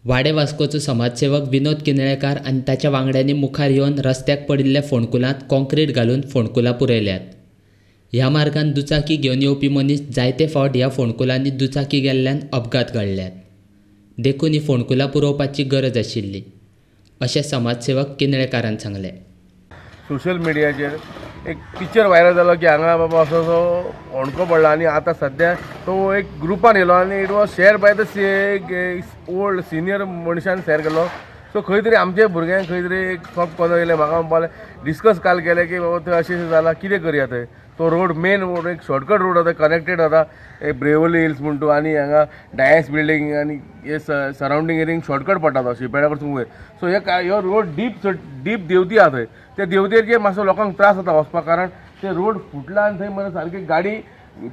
वाडे वास्कोचो समाजसेवक विनोद किनळेकार आनी ताच्या वांगड्यांनी मुखार येवन रस्त्याक पडिल्ल्या फोंडकुलांत कॉन्क्रीट घालून फोंडकुलां पुरयल्यात. ह्या मार्गान दुचाकी घेवन येवपी मनीस जायते फावट ह्या फोंडकुलांनी दुचाकी गेल्ल्यान अपघात घडल्यात. देखून ही फोंडकुलां पुरोवपाची गरज आशिल्ली अशें समाजसेवक किनळेकारान सांगलें. सोशल मिडियाचेर एक पिक्चर व्हायरल जालो की हांगा बाबा असो होणको पडला आनी आतां सद्या तो एक ग्रुपान येयलो आनी it was share by the old senior मनशान शेअर केलो. सो खंय तरी आमच्या भुरग्यांक खंय तरी एक सॉफ्ट कॉर्नर येयलें. म्हाका म्हणपाक डिस्कस काल केलें की बाबा थंय अशें जाला कितें करया थंय. तो रोड मेन रोड एक शॉर्टकट रोड आसा कनेक्टेड जाता ब्रेवली हिल्स म्हणून तूं आनी हांगा डायस बिल्डींग आनी हे सरावंडींग एरियेक शॉर्टकट पडटा तो शिपेड्या कडसून वयर. सो ह्यो रोड डीप देंवती आहा थंय. त्या देंवतेचेर मातसो लोकांक त्रास जाता वचपाक कारण ते रोड फुटला आनी थंय मरे सारकी गाडी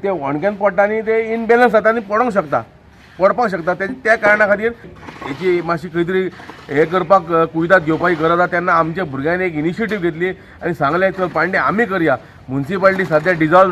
ते होणक्यान पडटा आनी ते इनबॅलन्स जाता आनी पडपाक शकता. त्या कारणां खातीर हेची मातशी खंय तरी हे करपाक कुयदाद घेवपाची गरज आसा. तेन्ना आमच्या भुरग्यांनी एक इनिशिएटीव घेतली आनी सांगलें चल पांडे आमी करया. म्युन्सिपाल्टी सद्या डिजॉल्व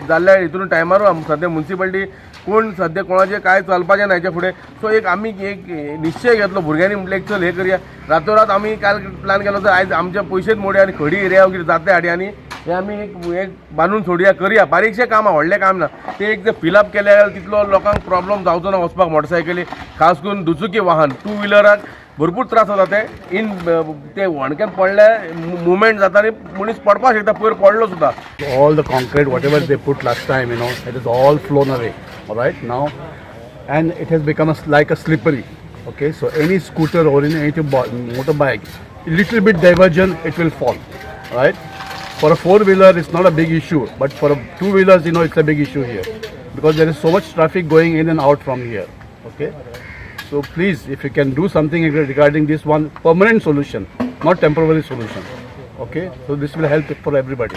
जाल्ल्या हितून टायमारूय सद्या म्युन्सिपाल्टी कोण सद्या कोणाचें कांय चलपाचें ना हेच्या फुडें. सो एक आमी एक निश्चय घेतलो भुरग्यांनी म्हटलें चल हे करया. रातोरात आमी काल प्लॅन केलो तर आयज आमचे पयशेच मोडया आनी खडी एरिया कितें जातले हाडया आनी हे आमी एक बांदून सोडया करया. बारीकशें काम आहा व्हडलें काम ना. ते एक जर फिलअप केलें जाल्यार तितलो लोकांक प्रॉब्लम जावचो ना वचपाक मोटरसायकली खास करून दुचकी वाहन टू व्हिलराक भरपूर त्रास जाता. ते होणक्यान पडले मुवमेंट जाता आनी मनीस पडपाक शकता पयर पडलो सुद्दां. All the concrete, whatever they put last time, it is all flown away. All right now, and it has become like a slippery. Okay, so any scooter or any motorbike, a little bit diversion, it will fall. All right. For a four-wheeler, it's not a big issue, but for a two-wheelers, it's a big issue here because there is so much traffic going in and out from here. Okay. So please, if you can do something regarding this one, permanent solution, not temporary solution. Okay. So this will help for everybody.